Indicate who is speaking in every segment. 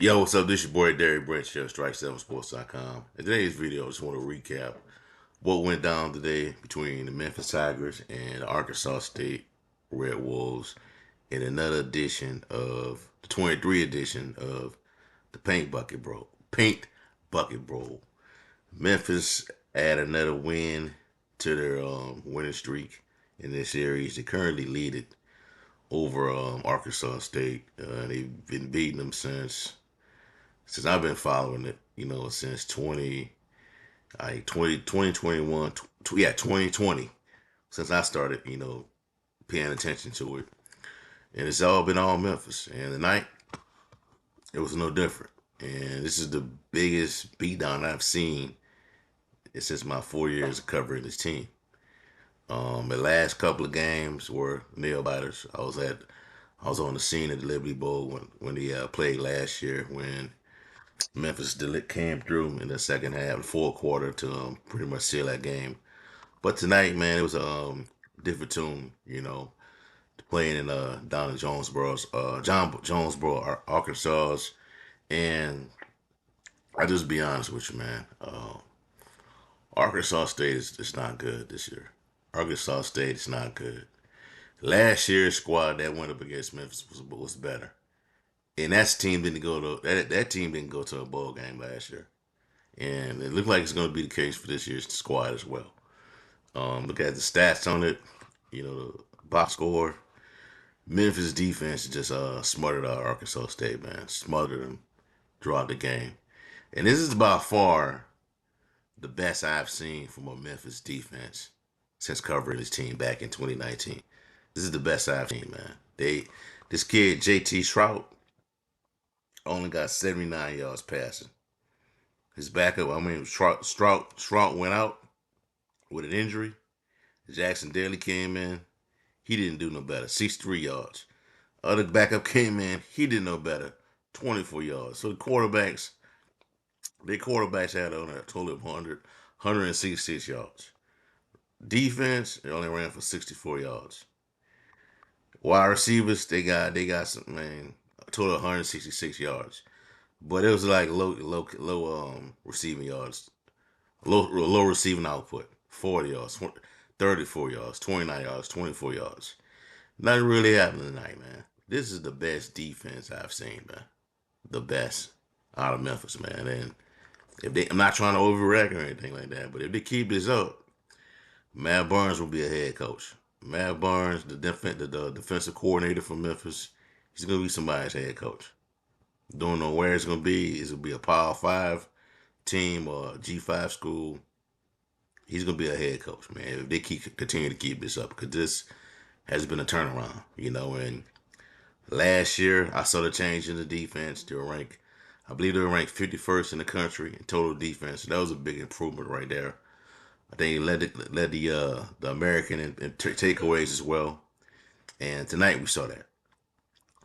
Speaker 1: Yo, what's up? This your boy Derry Brent, Strike7Sports.com. In today's video, I just want to recap what went down today between the Memphis Tigers and the Arkansas State Red Wolves in another edition of the 23 edition of the Paint Bucket Bro. Paint Bucket Bro. Memphis add another win to their winning streak in this series. They currently lead it over Arkansas State. They've been beating them since I've been following it, since 2021, yeah, 2020, since I started, paying attention to it. And it's all been all Memphis. And tonight, it was no different. And this is the biggest beatdown I've seen since my 4 years of covering this team. The last couple of games were nail biters. I was on the scene at the Liberty Bowl when they played last year when Memphis came through in the second half, the fourth quarter to pretty much seal that game. But tonight, man, it was a different tune. Playing in down in Jonesboro, Arkansas, and I just be honest with you, man. Arkansas State is not good this year. Arkansas State is not good. Last year's squad that went up against Memphis was better, and that team didn't go to a bowl game last year. And it looked like it's going to be the case for this year's squad as well. Look at the stats on it, the box score. Memphis defense just smothered out Arkansas State, man. Smothered them throughout the game. And this is by far the best I've seen from a Memphis defense since covering this team back in 2019. This is the best I've seen, man. This kid JT Trout only got 79 yards passing. His backup, Strout went out with an injury. Jackson Daly came in. He didn't do no better. 63 yards. Other backup came in. He did no better. 24 yards. So their quarterbacks had on a total of 166 yards. Defense, they only ran for 64 yards. Wide receivers, they got some, man, a total of 166 yards. But it was like low receiving yards, low receiving output. 40 yards, 34 yards, 29 yards, 24 yards. Nothing really happened tonight, man. This is the best defense I've seen, man. The best out of Memphis, man. And I'm not trying to overreact or anything like that, but if they keep this up, Matt Barnes will be a head coach. Matt Barnes, the defensive coordinator for Memphis, he's gonna be somebody's head coach. Don't know where it's gonna be. Is it be a Power Five team or a G5 school? He's gonna be a head coach, man. If they continue to keep this up, because this has been a turnaround, And last year, I saw the change in the defense. I believe they were ranked 51st in the country in total defense. That was a big improvement right there. I think he led the American in takeaways as well. And tonight we saw that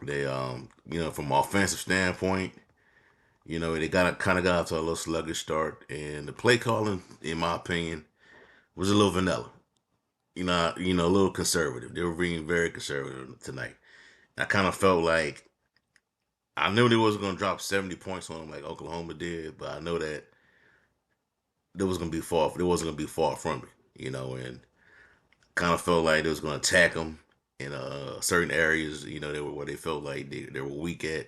Speaker 1: they from an offensive standpoint, they got off to a little sluggish start, and the play calling, in my opinion, was a little vanilla. A little conservative. They were being very conservative tonight. I kind of felt like I knew they wasn't going to drop 70 points on them like Oklahoma did, but I know that there was going to be far. There wasn't going to be far from it, and kind of felt like they was going to attack them in certain areas, where they felt like they were weak at,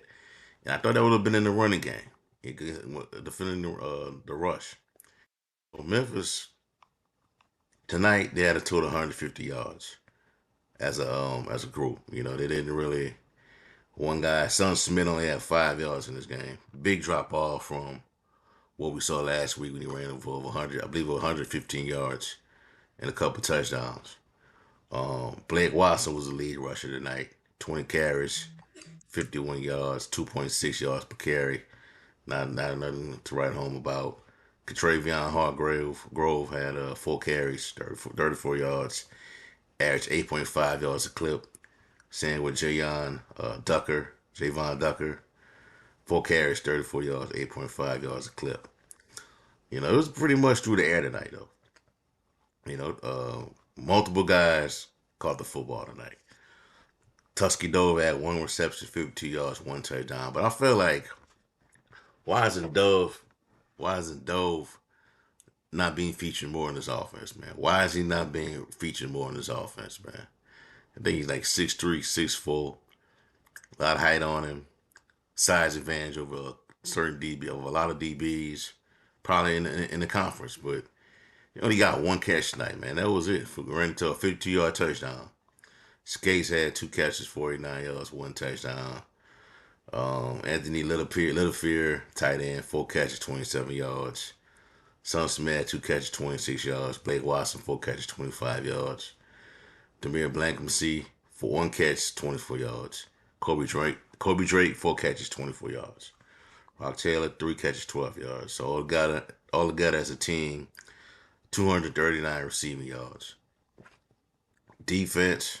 Speaker 1: and I thought that would have been in the running game, defending the rush. Well, Memphis tonight they had a total of 150 yards as a group. They didn't really. One guy, Son Smith, only had 5 yards in this game. Big drop off from what we saw last week when he ran over 100. I believe 115 yards and a couple touchdowns. Blake Watson was the lead rusher tonight. 20 carries, 51 yards, 2.6 yards per carry. Not nothing to write home about. Travion Grove had 4 carries, 34 yards, averaged 8.5 yards a clip. Same with Javon Ducker, 4 carries, 34 yards, 8.5 yards a clip. It was pretty much through the air tonight, though. Multiple guys caught the football tonight. Tusky Dove had 1 reception, 52 yards, 1 touchdown. But I feel like Why isn't Dove? Why isn't Dove not being featured more in this offense, man? Why is he not being featured more in this offense, man? I think he's like 6'3", 6'4", a lot of height on him, size advantage over a certain DB, over a lot of DBs, probably in the conference. But he only got one catch tonight, man. That was it. For ran into a 52-yard touchdown. Skates had two catches, 49 yards, one touchdown. Anthony Littlefield, tight end, four catches, 27 yards. Son Smith had two catches, 26 yards. Blake Watson, four catches, 25 yards. Demir Blankman for one catch, 24 yards. Kobe Drake, four catches, 24 yards. Rock Taylor, three catches, 12 yards. So all together as a team, 239 receiving yards. Defense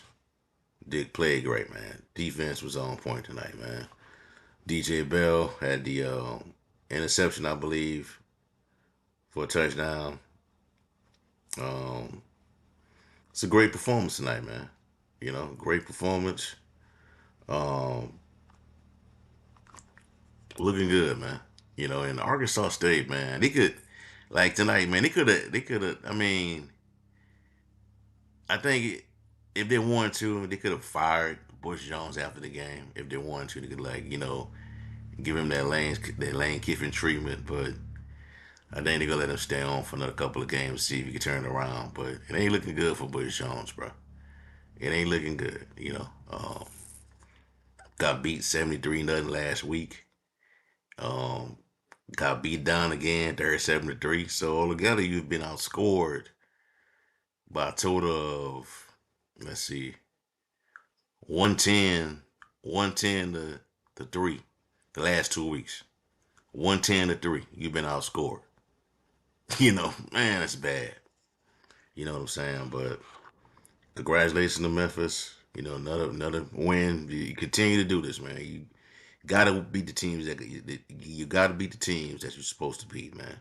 Speaker 1: did play great, man. Defense was on point tonight, man. DJ Bell had the interception, I believe, for a touchdown. Um, it's a great performance tonight, man. Great performance. Um, looking good, man. In Arkansas State, man, they could, like tonight, man, they could have. I mean, I think if they wanted to, they could have fired Bush Jones after the game. If they wanted to, they could give him that Lane Kiffin treatment. But I think they're gonna let him stay on for another couple of games, see if he can turn it around. But it ain't looking good for Bush Jones, bro. It ain't looking good. Got beat 73-0 last week. Um, got beat down again, 37-3. So altogether, you've been outscored by a total of, let's see, 110, 110 to 3 the last 2 weeks. 110 to 3. You've been outscored. Man, that's bad. You know what I'm saying? But congratulations to Memphis. Another win. You continue to do this, man. You gotta beat the teams that you gotta beat the teams that you're supposed to beat, man.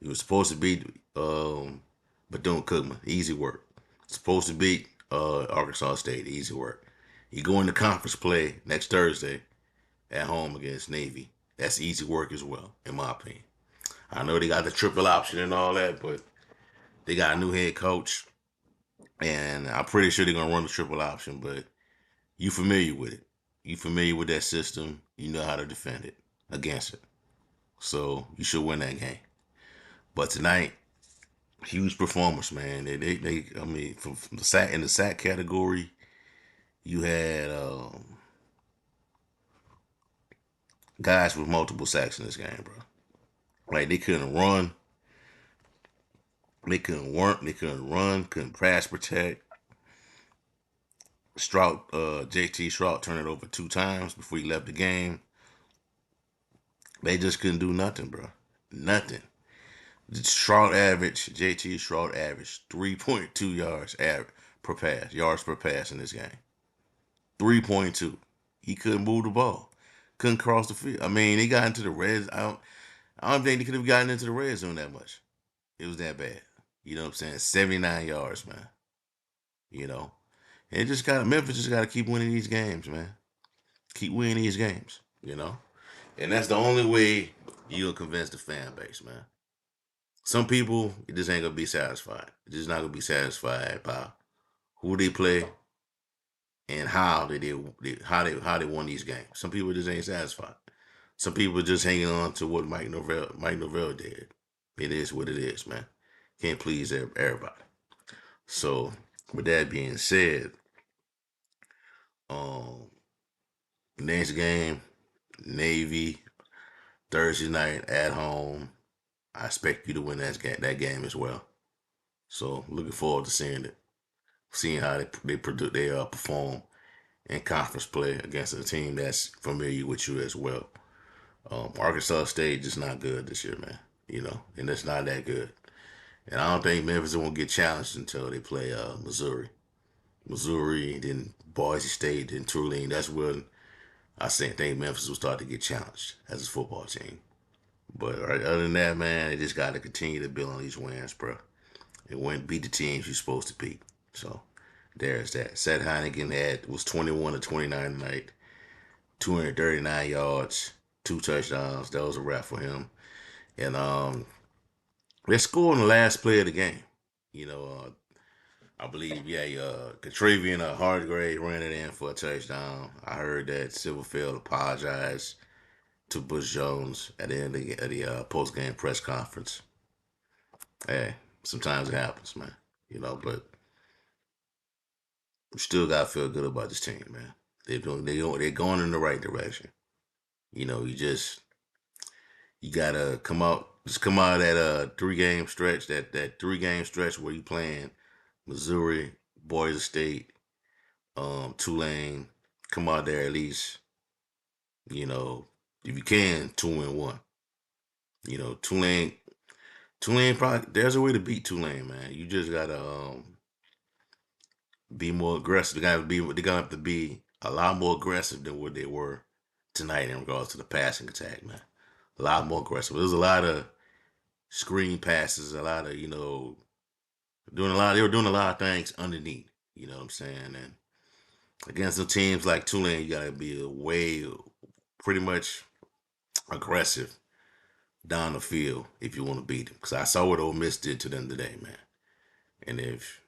Speaker 1: You were supposed to beat Bethune-Cookman, easy work. Supposed to beat Arkansas State, easy work. You go into conference play next Thursday at home against Navy. That's easy work as well, in my opinion. I know they got the triple option and all that, but they got a new head coach, and I'm pretty sure they're gonna run the triple option. But you familiar with it? You familiar with that system? You know how to defend it against it. So you should win that game. But tonight, huge performance, man. I mean, from the sack in the sack category, you had guys with multiple sacks in this game, bro. Like they couldn't run, they couldn't work, they couldn't run, couldn't pass protect. JT Stroud turned it over 2 times before he left the game. They just couldn't do nothing, bro. Nothing. JT Stroud averaged 3.2 yards per pass in this game. 3.2. He couldn't move the ball. Couldn't cross the field. I mean, he got into the red. I don't think he could have gotten into the red zone that much. It was that bad. You know what I'm saying? 79 yards, man. You know. And Memphis just gotta keep winning these games, man. Keep winning these games. And that's the only way you'll convince the fan base, man. Some people it just ain't gonna be satisfied. It's just not gonna be satisfied by who they play and how they won these games. Some people just ain't satisfied. Some people just hanging on to what Mike Norvell did. It is what it is, man. Can't please everybody. So with that being said, um, next game, Navy, Thursday night at home. I expect you to win that game as well. So looking forward to seeing how they perform in conference play against a team that's familiar with you as well. Arkansas State just not good this year, man. And it's not that good. And I don't think Memphis will get challenged until they play Missouri. Missouri, then Boise State, then Tulane. That's when think Memphis will start to get challenged as a football team. But other than that, man, they just got to continue to build on these wins, bro. And beat the teams you're supposed to beat. So there's that. Seth Heineken was 21 to 29 tonight, 239 yards, 2 touchdowns. That was a wrap for him. And they scored on the last play of the game. You know, I believe, yeah, Catravian Hargrave ran it in for a touchdown. I heard that Silverfield apologized to Bush Jones at the end of the post game press conference. Hey, sometimes it happens, man. But we still gotta feel good about this team, man. They're going in the right direction. You gotta come out of that 3 game stretch, that 3 game stretch where you playing Missouri, Boise State, Tulane. Come out there at least, you know, if you can, 2-1. Tulane probably there's a way to beat Tulane, man. You just gotta be more aggressive. They're gonna have to be a lot more aggressive than what they were tonight in regards to the passing attack, man. A lot more aggressive. There's a lot of screen passes, a lot of doing a lot. They were doing a lot of things underneath. You know what I'm saying? And against some teams like Tulane, you gotta be way, pretty much aggressive down the field if you want to beat them. Because I saw what Ole Miss did to them today, man. And if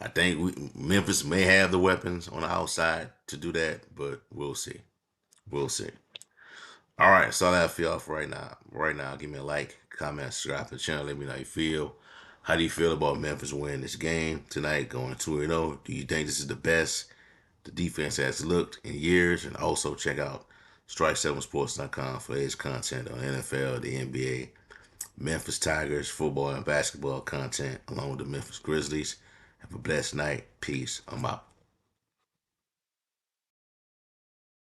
Speaker 1: I think Memphis may have the weapons on the outside to do that, but we'll see. We'll see. All right, that's all I have for y'all for right now. Right now, give me a like, comment, subscribe to the channel. Let me know how you feel. How do you feel about Memphis winning this game tonight, going 2-0? Do you think this is the best the defense has looked in years? And also check out strike7sports.com for latest content on NFL, the NBA, Memphis Tigers, football and basketball content, along with the Memphis Grizzlies. Have a blessed night. Peace. I'm out.